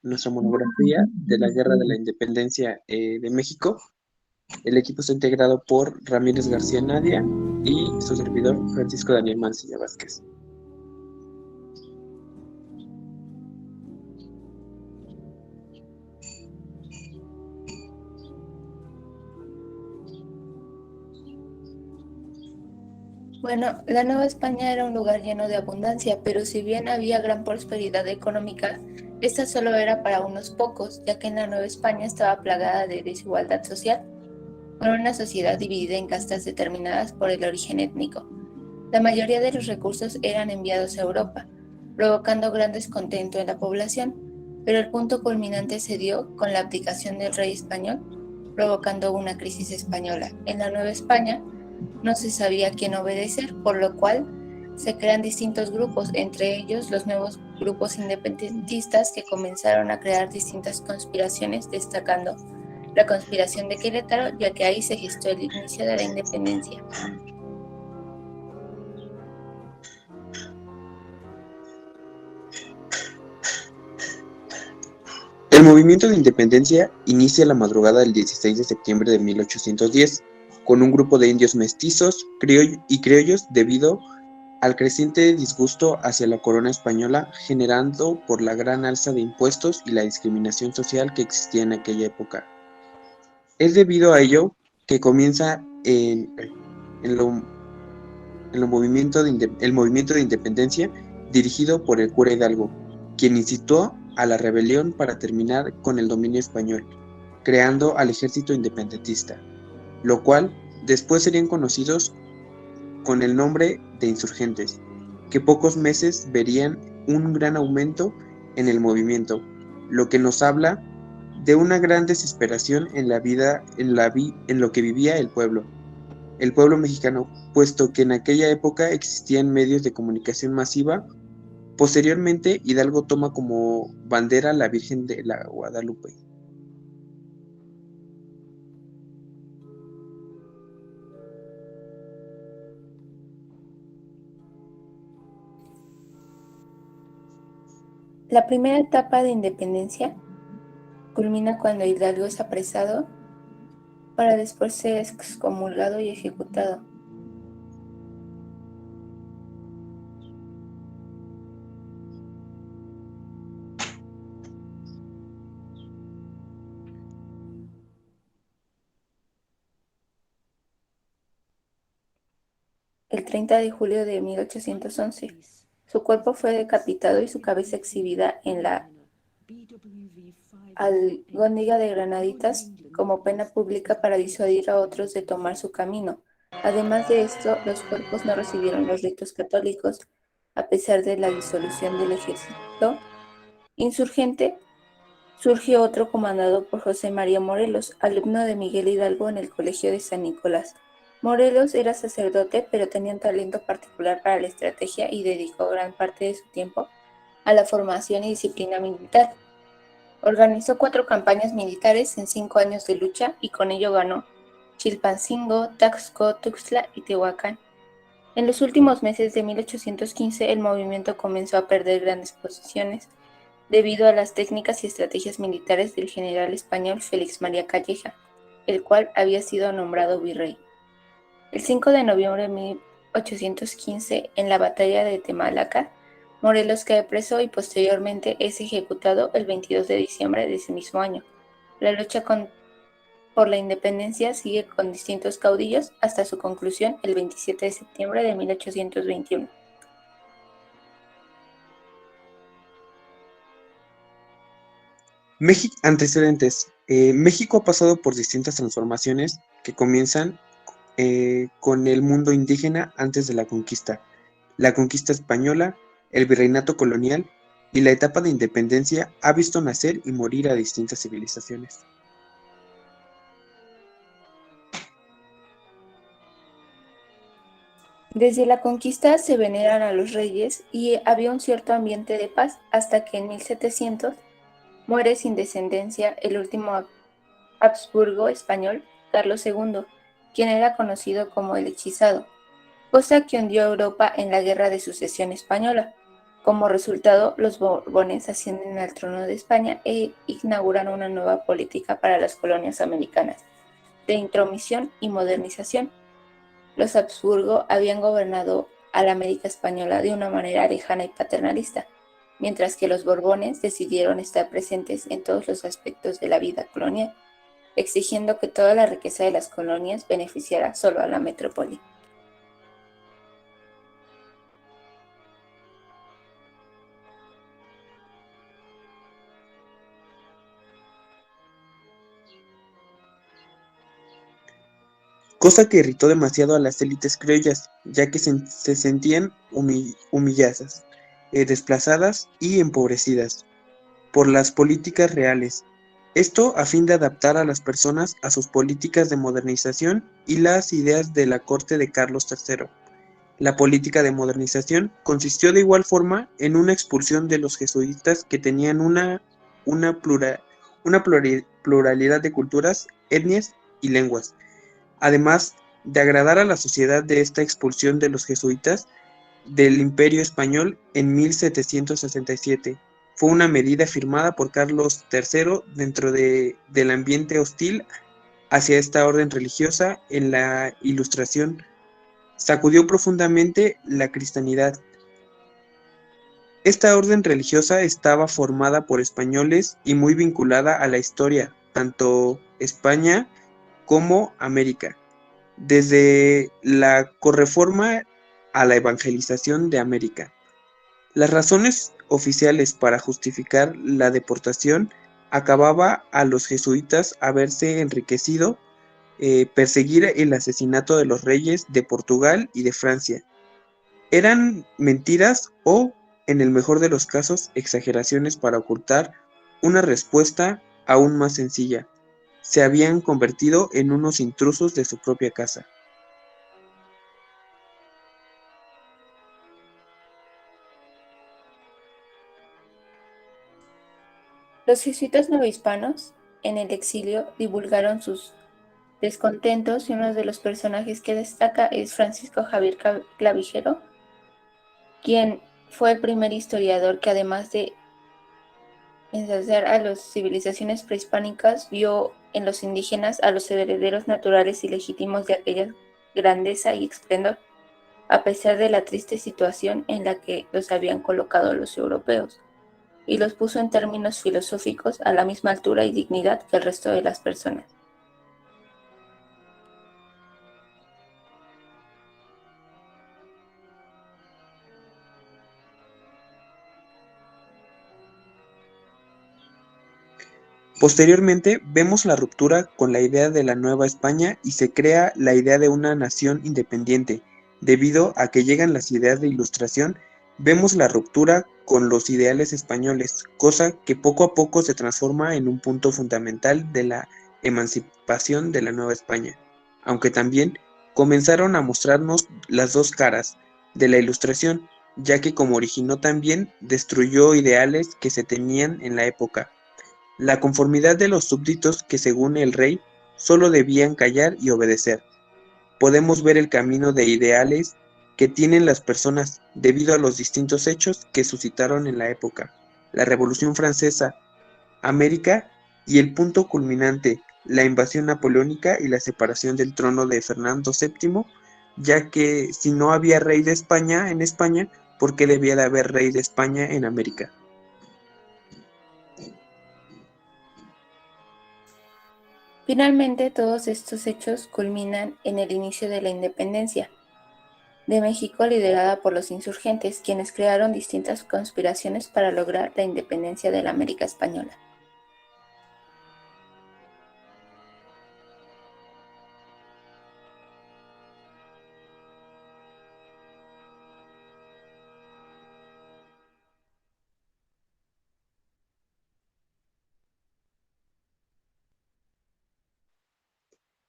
nuestra monografía de la Guerra de la Independencia de México. El equipo está integrado por Ramírez García Nadia y su servidor Francisco Daniel Mancilla Vázquez. Bueno, la Nueva España era un lugar lleno de abundancia, pero si bien había gran prosperidad económica, esta solo era para unos pocos, ya que en la Nueva España estaba plagada de desigualdad social, con una sociedad dividida en castas determinadas por el origen étnico. La mayoría de los recursos eran enviados a Europa, provocando gran descontento en la población, pero el punto culminante se dio con la abdicación del rey español, provocando una crisis española. En la Nueva España no se sabía a quién obedecer, por lo cual se crean distintos grupos, entre ellos los nuevos grupos independentistas que comenzaron a crear distintas conspiraciones, destacando la conspiración de Querétaro, ya que ahí se gestó el inicio de la independencia. El movimiento de independencia inicia la madrugada del 16 de septiembre de 1810 con un grupo de indios mestizos y criollos debido al creciente disgusto hacia la corona española generado por la gran alza de impuestos y la discriminación social que existía en aquella época. Es debido a ello que comienza el movimiento de independencia dirigido por el cura Hidalgo, quien incitó a la rebelión para terminar con el dominio español, creando al ejército independentista, lo cual después serían conocidos con el nombre de insurgentes, que pocos meses verían un gran aumento en el movimiento, lo que nos habla de una gran desesperación en lo que vivía el pueblo mexicano, puesto que en aquella época existían medios de comunicación masiva. Posteriormente, Hidalgo toma como bandera la Virgen de la Guadalupe. La primera etapa de independencia culmina cuando Hidalgo es apresado para después ser excomulgado y ejecutado. El 30 de julio de 1811, su cuerpo fue decapitado y su cabeza exhibida en la Alhóndiga de Granaditas como pena pública para disuadir a otros de tomar su camino. Además de esto, los cuerpos no recibieron los ritos católicos, a pesar de la disolución del ejército insurgente. Surgió otro comandado por José María Morelos, alumno de Miguel Hidalgo en el Colegio de San Nicolás. Morelos era sacerdote, pero tenía un talento particular para la estrategia y dedicó gran parte de su tiempo a la formación y disciplina militar. Organizó 4 campañas militares en 5 años de lucha y con ello ganó Chilpancingo, Taxco, Tuxtla y Tehuacán. En los últimos meses de 1815 el movimiento comenzó a perder grandes posiciones debido a las técnicas y estrategias militares del general español Félix María Calleja, el cual había sido nombrado virrey. El 5 de noviembre de 1815, en la batalla de Temalaca, Morelos cae preso y posteriormente es ejecutado el 22 de diciembre de ese mismo año. La lucha por la independencia sigue con distintos caudillos hasta su conclusión el 27 de septiembre de 1821. Antecedentes. México ha pasado por distintas transformaciones que comienzan con el mundo indígena antes de la conquista española, el virreinato colonial y la etapa de independencia ha visto nacer y morir a distintas civilizaciones. Desde la conquista se veneran a los reyes y había un cierto ambiente de paz hasta que en 1700 muere sin descendencia el último Habsburgo español, Carlos II, quien era conocido como el Hechizado, cosa que hundió a Europa en la Guerra de Sucesión Española. Como resultado, los Borbones ascienden al trono de España e inauguran una nueva política para las colonias americanas, de intromisión y modernización. Los Habsburgo habían gobernado a la América española de una manera lejana y paternalista, mientras que los Borbones decidieron estar presentes en todos los aspectos de la vida colonial, exigiendo que toda la riqueza de las colonias beneficiara solo a la metrópoli. Cosa que irritó demasiado a las élites criollas, ya que se sentían humilladas, desplazadas y empobrecidas por las políticas reales. Esto a fin de adaptar a las personas a sus políticas de modernización y las ideas de la corte de Carlos III. La política de modernización consistió de igual forma en una expulsión de los jesuitas que tenían una, plura- una pluralidad de culturas, etnias y lenguas. Además de agradar a la sociedad de esta expulsión de los jesuitas del Imperio Español en 1767. Fue una medida firmada por Carlos III dentro del ambiente hostil hacia esta orden religiosa en la Ilustración. Sacudió profundamente la cristianidad. Esta orden religiosa estaba formada por españoles y muy vinculada a la historia, tanto España como América, desde la Correforma a la evangelización de América. Las razones oficiales para justificar la deportación acababa a los jesuitas haberse enriquecido, perseguir el asesinato de los reyes de Portugal y de Francia. Eran mentiras o, en el mejor de los casos, exageraciones para ocultar una respuesta aún más sencilla. Se habían convertido en unos intrusos de su propia casa. Los jesuitas novohispanos, en el exilio, divulgaron sus descontentos y uno de los personajes que destaca es Francisco Javier Clavijero, quien fue el primer historiador que además de ensayar a las civilizaciones prehispánicas, vio en los indígenas a los herederos naturales y legítimos de aquella grandeza y esplendor, a pesar de la triste situación en la que los habían colocado los europeos, y los puso en términos filosóficos a la misma altura y dignidad que el resto de las personas. Posteriormente, vemos la ruptura con la idea de la Nueva España y se crea la idea de una nación independiente. Debido a que llegan las ideas de Ilustración, vemos la ruptura con los ideales españoles, cosa que poco a poco se transforma en un punto fundamental de la emancipación de la Nueva España. Aunque también comenzaron a mostrarnos las dos caras de la Ilustración, ya que como originó también, destruyó ideales que se tenían en la época. La conformidad de los súbditos que según el rey solo debían callar y obedecer. Podemos ver el camino de ideales que tienen las personas debido a los distintos hechos que suscitaron en la época. La Revolución Francesa, América y el punto culminante, la invasión napoleónica y la separación del trono de Fernando VII, ya que si no había rey de España en España, ¿por qué debía de haber rey de España en América? Finalmente, todos estos hechos culminan en el inicio de la independencia de México liderada por los insurgentes, quienes crearon distintas conspiraciones para lograr la independencia de la América española.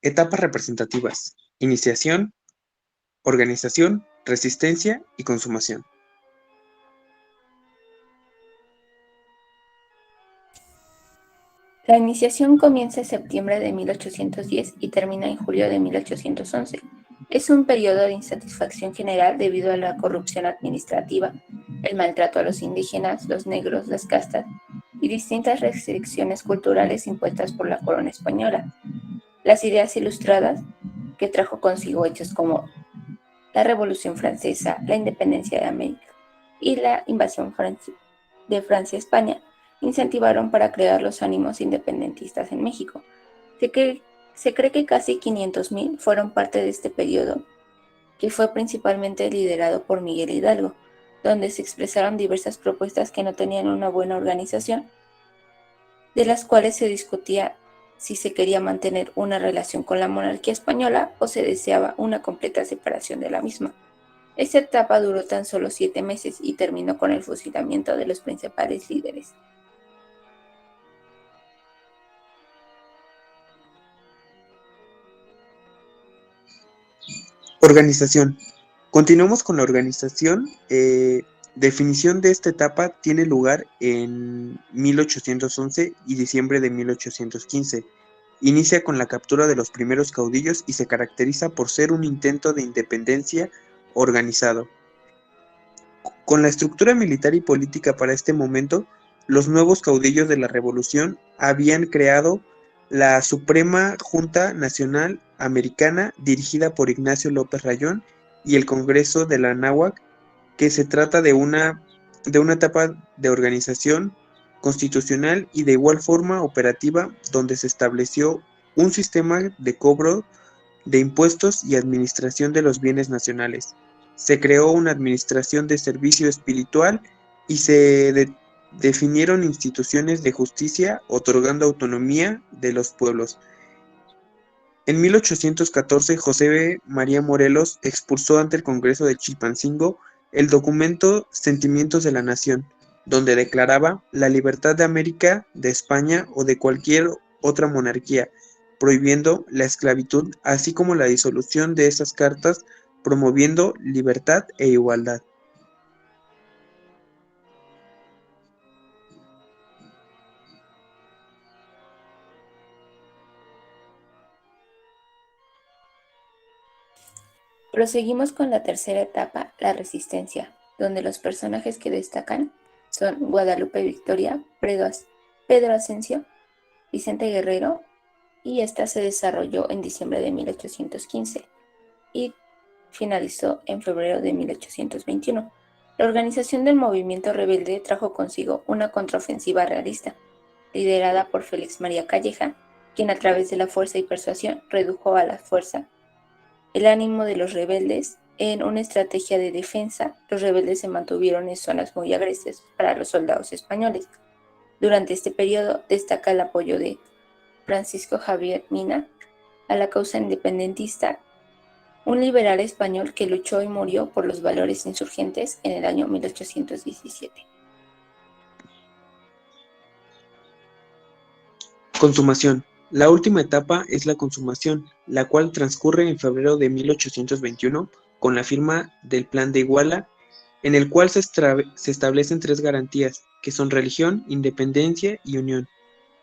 Etapas representativas: iniciación, organización, resistencia y consumación. La iniciación comienza en septiembre de 1810 y termina en julio de 1811. Es un periodo de insatisfacción general debido a la corrupción administrativa el maltrato a los indígenas, los negros, las castas y distintas restricciones culturales impuestas por la corona española. Las ideas ilustradas que trajo consigo hechos como la Revolución Francesa, la independencia de América y la invasión de Francia a España incentivaron para crear los ánimos independentistas en México. Se cree que casi 500.000 fueron parte de este periodo, que fue principalmente liderado por Miguel Hidalgo, donde se expresaron diversas propuestas que no tenían una buena organización, de las cuales se discutía si se quería mantener una relación con la monarquía española o se deseaba una completa separación de la misma. Esta etapa duró tan solo 7 meses y terminó con el fusilamiento de los principales líderes. Organización. Continuamos con la organización. Definición de esta etapa tiene lugar en 1811 y diciembre de 1815. Inicia con la captura de los primeros caudillos y se caracteriza por ser un intento de independencia organizado. Con la estructura militar y política para este momento, los nuevos caudillos de la revolución habían creado la Suprema Junta Nacional Americana, dirigida por Ignacio López Rayón, y el Congreso de la Anáhuac, que se trata de una etapa de organización constitucional y de igual forma operativa, donde se estableció un sistema de cobro de impuestos y administración de los bienes nacionales. Se creó una administración de servicio espiritual y definieron instituciones de justicia, otorgando autonomía de los pueblos. En 1814, José María Morelos expulsó ante el Congreso de Chilpancingo el documento Sentimientos de la Nación, donde declaraba la libertad de América, de España o de cualquier otra monarquía, prohibiendo la esclavitud, así como la disolución de esas cartas, promoviendo libertad e igualdad. Proseguimos con la tercera etapa, la resistencia, donde los personajes que destacan son Guadalupe Victoria, Pedro Ascencio, Vicente Guerrero, y esta se desarrolló en diciembre de 1815 y finalizó en febrero de 1821. La organización del movimiento rebelde trajo consigo una contraofensiva realista, liderada por Félix María Calleja, quien a través de la fuerza y persuasión redujo a la fuerza el ánimo de los rebeldes. En una estrategia de defensa, los rebeldes se mantuvieron en zonas muy agresivas para los soldados españoles. Durante este periodo destaca el apoyo de Francisco Javier Mina a la causa independentista, un liberal español que luchó y murió por los valores insurgentes en el año 1817. Consumación. La última etapa es la consumación, la cual transcurre en febrero de 1821 con la firma del Plan de Iguala, en el cual se establecen tres garantías, que son religión, independencia y unión.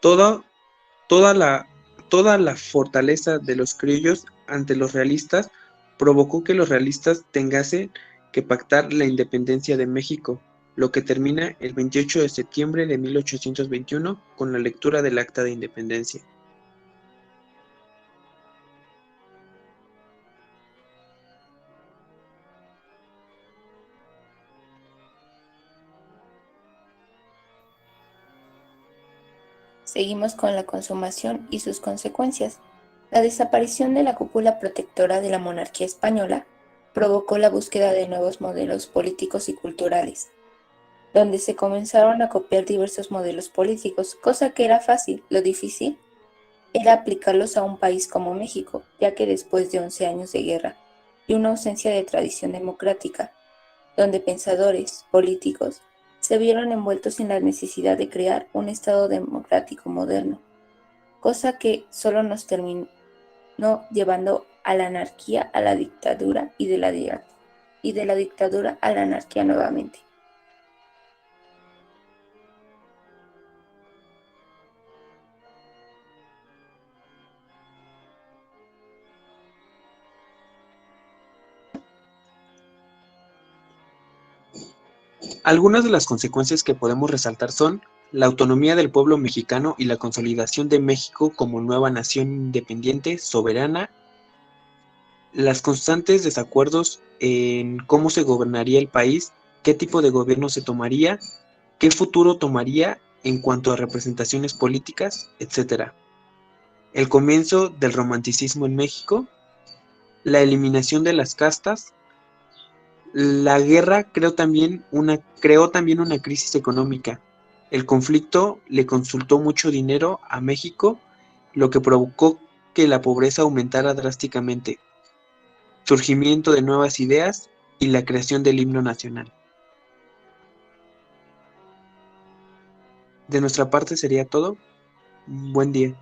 Toda, toda, la, toda la fortaleza de los criollos ante los realistas provocó que los realistas tengasen que pactar la independencia de México, lo que termina el 28 de septiembre de 1821 con la lectura del Acta de Independencia. Seguimos con la consumación y sus consecuencias. La desaparición de la cúpula protectora de la monarquía española provocó la búsqueda de nuevos modelos políticos y culturales, donde se comenzaron a copiar diversos modelos políticos, cosa que era fácil. Lo difícil era aplicarlos a un país como México, ya que después de 11 años de guerra y una ausencia de tradición democrática, donde pensadores, políticos, se vieron envueltos en la necesidad de crear un Estado democrático moderno, cosa que solo nos terminó llevando a la anarquía, a la dictadura y de la dictadura a la anarquía nuevamente. Algunas de las consecuencias que podemos resaltar son la autonomía del pueblo mexicano y la consolidación de México como nueva nación independiente, soberana, las constantes desacuerdos en cómo se gobernaría el país, qué tipo de gobierno se tomaría, qué futuro tomaría en cuanto a representaciones políticas, etc. El comienzo del romanticismo en México, la eliminación de las castas, la guerra creó también una crisis económica. El conflicto le consultó mucho dinero a México, lo que provocó que la pobreza aumentara drásticamente, surgimiento de nuevas ideas y la creación del himno nacional. De nuestra parte sería todo. Buen día.